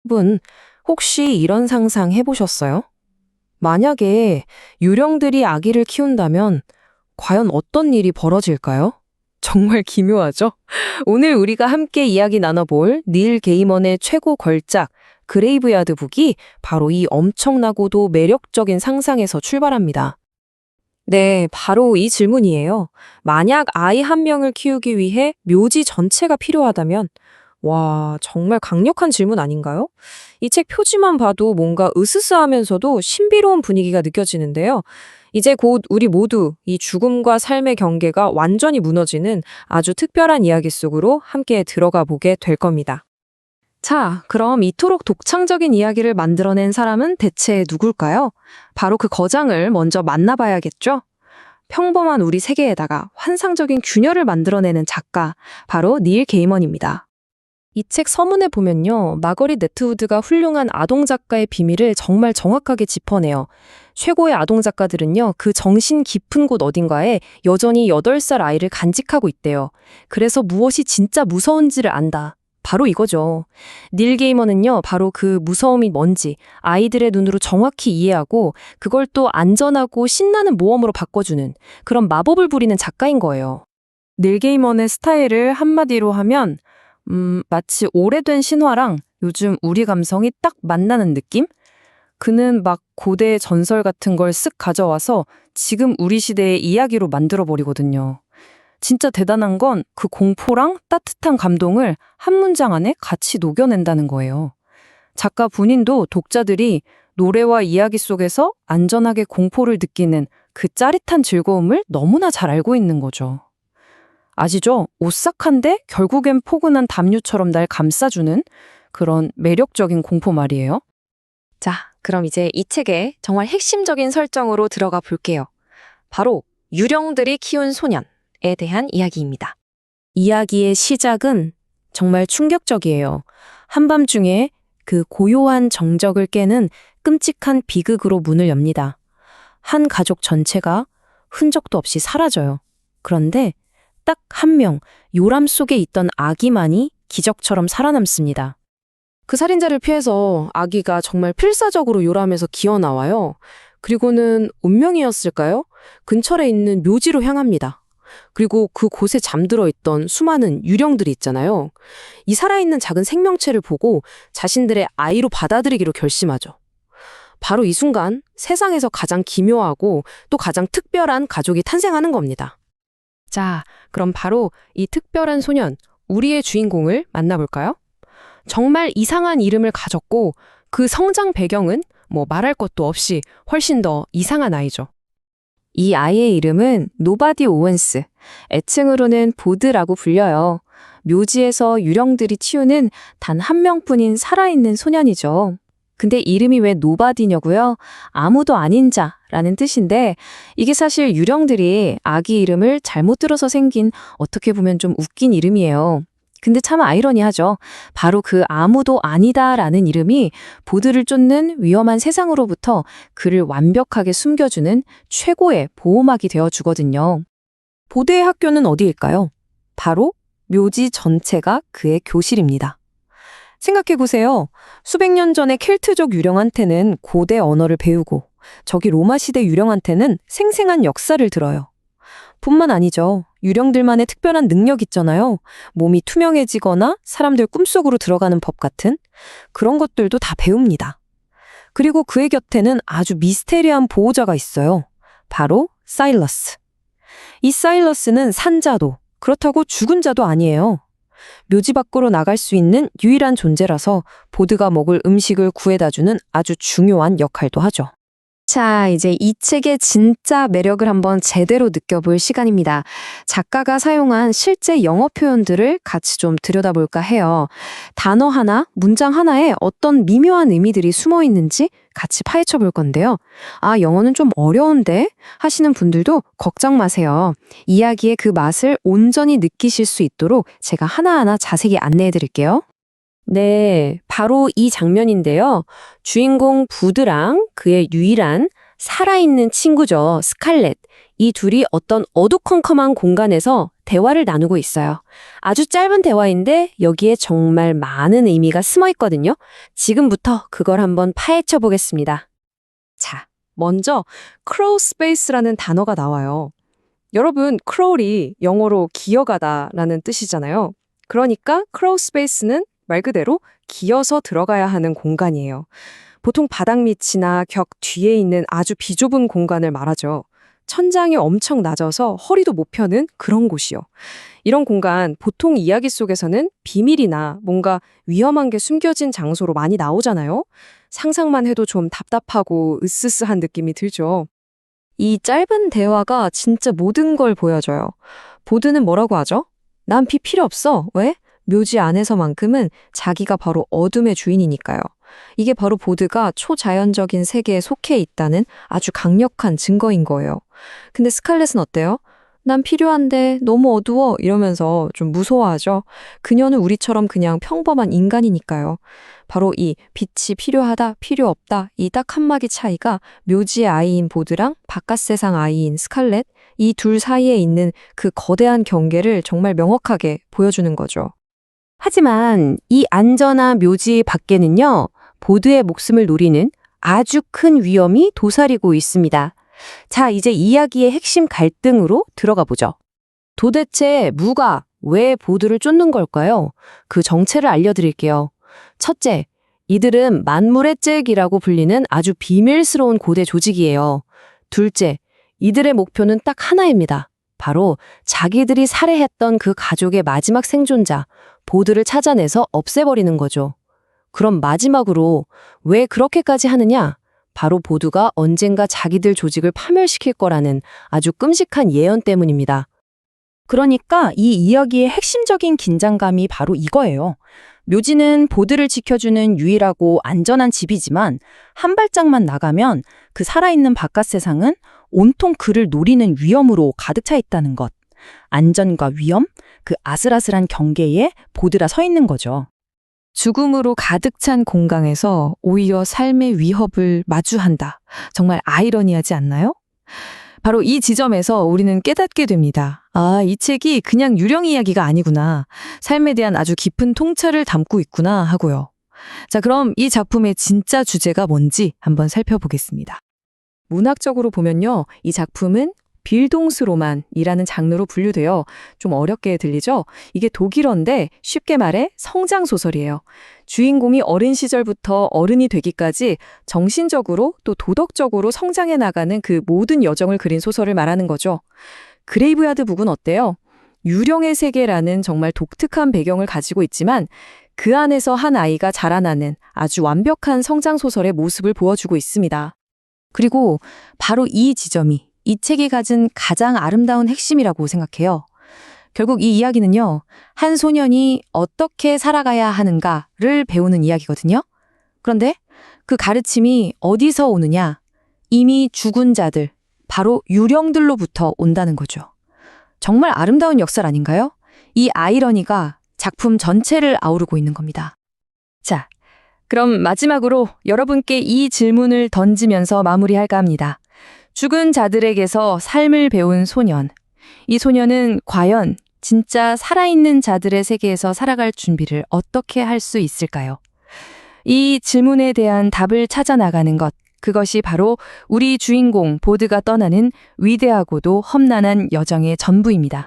분, 혹시 이런 상상 해보셨어요? 만약에 유령들이 아기를 키운다면 과연 어떤 일이 벌어질까요? 정말 기묘하죠? 오늘 우리가 함께 이야기 나눠볼 닐 게이먼의 최고 걸작 그레이브야드 북이 바로 이 엄청나고도 매력적인 상상에서 출발합니다. 네, 바로 이 질문이에요. 만약 아이 한 명을 키우기 위해 묘지 전체가 필요하다면, 와, 정말 강력한 질문 아닌가요? 이 책 표지만 봐도 뭔가 으스스하면서도 신비로운 분위기가 느껴지는데요. 이제 곧 우리 모두 이 죽음과 삶의 경계가 완전히 무너지는 아주 특별한 이야기 속으로 함께 들어가 보게 될 겁니다. 자, 그럼 이토록 독창적인 이야기를 만들어낸 사람은 대체 누굴까요? 바로 그 거장을 먼저 만나봐야겠죠? 평범한 우리 세계에다가 환상적인 균열을 만들어내는 작가, 바로 닐 게이먼입니다. 이 책 서문에 보면요, 마거릿 네트우드가 훌륭한 아동 작가의 비밀을 정말 정확하게 짚어내요. 최고의 아동 작가들은요, 그 정신 깊은 곳 어딘가에 여전히 8살 아이를 간직하고 있대요. 그래서 무엇이 진짜 무서운지를 안다. 바로 이거죠. 닐 게이먼은요, 바로 그 무서움이 뭔지 아이들의 눈으로 정확히 이해하고 그걸 또 안전하고 신나는 모험으로 바꿔주는 그런 마법을 부리는 작가인 거예요. 닐 게이먼의 스타일을 한마디로 하면 마치 오래된 신화랑 요즘 우리 감성이 딱 만나는 느낌? 그는 막 고대의 전설 같은 걸 쓱 가져와서 지금 우리 시대의 이야기로 만들어버리거든요. 진짜 대단한 건 그 공포랑 따뜻한 감동을 한 문장 안에 같이 녹여낸다는 거예요. 작가 본인도 독자들이 노래와 이야기 속에서 안전하게 공포를 느끼는 그 짜릿한 즐거움을 너무나 잘 알고 있는 거죠. 아시죠? 오싹한데 결국엔 포근한 담요처럼 날 감싸주는 그런 매력적인 공포 말이에요. 자, 그럼 이제 이 책의 정말 핵심적인 설정으로 들어가 볼게요. 바로 유령들이 키운 소년에 대한 이야기입니다. 이야기의 시작은 정말 충격적이에요. 한밤중에 그 고요한 정적을 깨는 끔찍한 비극으로 문을 엽니다. 한 가족 전체가 흔적도 없이 사라져요. 그런데 딱 한 명, 요람 속에 있던 아기만이 기적처럼 살아남습니다. 그 살인자를 피해서 아기가 정말 필사적으로 요람에서 기어나와요. 그리고는 운명이었을까요? 근처에 있는 묘지로 향합니다. 그리고 그곳에 잠들어 있던 수많은 유령들이 있잖아요. 이 살아있는 작은 생명체를 보고 자신들의 아이로 받아들이기로 결심하죠. 바로 이 순간 세상에서 가장 기묘하고 또 가장 특별한 가족이 탄생하는 겁니다. 자, 그럼 바로 이 특별한 소년, 우리의 주인공을 만나볼까요? 정말 이상한 이름을 가졌고 그 성장 배경은 뭐 말할 것도 없이 훨씬 더 이상한 아이죠. 이 아이의 이름은 노바디 오웬스, 애칭으로는 보드라고 불려요. 묘지에서 유령들이 치우는 단 한 명뿐인 살아있는 소년이죠. 근데 이름이 왜 노바디냐고요? 아무도 아닌 자라는 뜻인데 이게 사실 유령들이 아기 이름을 잘못 들어서 생긴 어떻게 보면 좀 웃긴 이름이에요. 근데 참 아이러니하죠. 바로 그 아무도 아니다라는 이름이 보드를 쫓는 위험한 세상으로부터 그를 완벽하게 숨겨주는 최고의 보호막이 되어주거든요. 보드의 학교는 어디일까요? 바로 묘지 전체가 그의 교실입니다. 생각해보세요. 수백 년 전의 켈트족 유령한테는 고대 언어를 배우고 저기 로마 시대 유령한테는 생생한 역사를 들어요. 뿐만 아니죠. 유령들만의 특별한 능력 있잖아요. 몸이 투명해지거나 사람들 꿈속으로 들어가는 법 같은 그런 것들도 다 배웁니다. 그리고 그의 곁에는 아주 미스테리한 보호자가 있어요. 바로 사일러스. 이 사일러스는 산자도 그렇다고 죽은 자도 아니에요. 묘지 밖으로 나갈 수 있는 유일한 존재라서 보드가 먹을 음식을 구해다주는 아주 중요한 역할도 하죠. 자, 이제 이 책의 진짜 매력을 한번 제대로 느껴볼 시간입니다. 작가가 사용한 실제 영어 표현들을 같이 좀 들여다볼까 해요. 단어 하나, 문장 하나에 어떤 미묘한 의미들이 숨어 있는지 같이 파헤쳐 볼 건데요. 아, 영어는 좀 어려운데 하시는 분들도 걱정 마세요. 이야기의 그 맛을 온전히 느끼실 수 있도록 제가 하나하나 자세히 안내해 드릴게요. 네, 바로 이 장면인데요. 주인공 부드랑 그의 유일한 살아있는 친구죠, 스칼렛. 이 둘이 어떤 어두컴컴한 공간에서 대화를 나누고 있어요. 아주 짧은 대화인데 여기에 정말 많은 의미가 숨어 있거든요. 지금부터 그걸 한번 파헤쳐 보겠습니다. 자, 먼저 crawl space라는 단어가 나와요. 여러분, crawl이 영어로 기어가다라는 뜻이잖아요. 그러니까 crawl space는 말 그대로 기어서 들어가야 하는 공간이에요. 보통 바닥 밑이나 벽 뒤에 있는 아주 비좁은 공간을 말하죠. 천장이 엄청 낮아서 허리도 못 펴는 그런 곳이요. 이런 공간 보통 이야기 속에서는 비밀이나 뭔가 위험한 게 숨겨진 장소로 많이 나오잖아요. 상상만 해도 좀 답답하고 으스스한 느낌이 들죠. 이 짧은 대화가 진짜 모든 걸 보여줘요. 보드는 뭐라고 하죠? 난 피 필요 없어. 왜? 묘지 안에서만큼은 자기가 바로 어둠의 주인이니까요. 이게 바로 보드가 초자연적인 세계에 속해 있다는 아주 강력한 증거인 거예요. 근데 스칼렛은 어때요? 난 필요한데 너무 어두워 이러면서 좀 무서워하죠. 그녀는 우리처럼 그냥 평범한 인간이니까요. 바로 이 빛이 필요하다, 필요 없다 이 딱 한마디 차이가 묘지의 아이인 보드랑 바깥 세상 아이인 스칼렛 이 둘 사이에 있는 그 거대한 경계를 정말 명확하게 보여주는 거죠. 하지만 이 안전한 묘지 밖에는요, 보드의 목숨을 노리는 아주 큰 위험이 도사리고 있습니다. 자, 이제 이야기의 핵심 갈등으로 들어가 보죠. 도대체 무가 왜 보드를 쫓는 걸까요? 그 정체를 알려드릴게요. 첫째, 이들은 만물의 잭이라고 불리는 아주 비밀스러운 고대 조직이에요. 둘째, 이들의 목표는 딱 하나입니다. 바로 자기들이 살해했던 그 가족의 마지막 생존자, 보드를 찾아내서 없애버리는 거죠. 그럼 마지막으로 왜 그렇게까지 하느냐? 바로 보드가 언젠가 자기들 조직을 파멸시킬 거라는 아주 끔찍한 예언 때문입니다. 그러니까 이 이야기의 핵심적인 긴장감이 바로 이거예요. 묘지는 보드를 지켜주는 유일하고 안전한 집이지만 한 발짝만 나가면 그 살아있는 바깥 세상은 온통 그를 노리는 위험으로 가득 차 있다는 것. 안전과 위험, 그 아슬아슬한 경계에 보드라 서 있는 거죠. 죽음으로 가득 찬 공강에서 오히려 삶의 위협을 마주한다. 정말 아이러니하지 않나요? 바로 이 지점에서 우리는 깨닫게 됩니다. 아, 이 책이 그냥 유령 이야기가 아니구나. 삶에 대한 아주 깊은 통찰을 담고 있구나 하고요. 자, 그럼 이 작품의 진짜 주제가 뭔지 한번 살펴보겠습니다. 문학적으로 보면요, 이 작품은 빌동스 로만이라는 장르로 분류되어 좀 어렵게 들리죠? 이게 독일어인데 쉽게 말해 성장 소설이에요. 주인공이 어린 시절부터 어른이 되기까지 정신적으로 또 도덕적으로 성장해 나가는 그 모든 여정을 그린 소설을 말하는 거죠. 그레이브야드 북은 어때요? 유령의 세계라는 정말 독특한 배경을 가지고 있지만 그 안에서 한 아이가 자라나는 아주 완벽한 성장 소설의 모습을 보여주고 있습니다. 그리고 바로 이 지점이 이 책이 가진 가장 아름다운 핵심이라고 생각해요. 결국 이 이야기는요, 한 소년이 어떻게 살아가야 하는가를 배우는 이야기거든요. 그런데 그 가르침이 어디서 오느냐? 이미 죽은 자들, 바로 유령들로부터 온다는 거죠. 정말 아름다운 역설 아닌가요? 이 아이러니가 작품 전체를 아우르고 있는 겁니다. 자, 그럼 마지막으로 여러분께 이 질문을 던지면서 마무리할까 합니다. 죽은 자들에게서 삶을 배운 소년. 이 소년은 과연 진짜 살아있는 자들의 세계에서 살아갈 준비를 어떻게 할 수 있을까요? 이 질문에 대한 답을 찾아 나가는 것, 그것이 바로 우리 주인공 보드가 떠나는 위대하고도 험난한 여정의 전부입니다.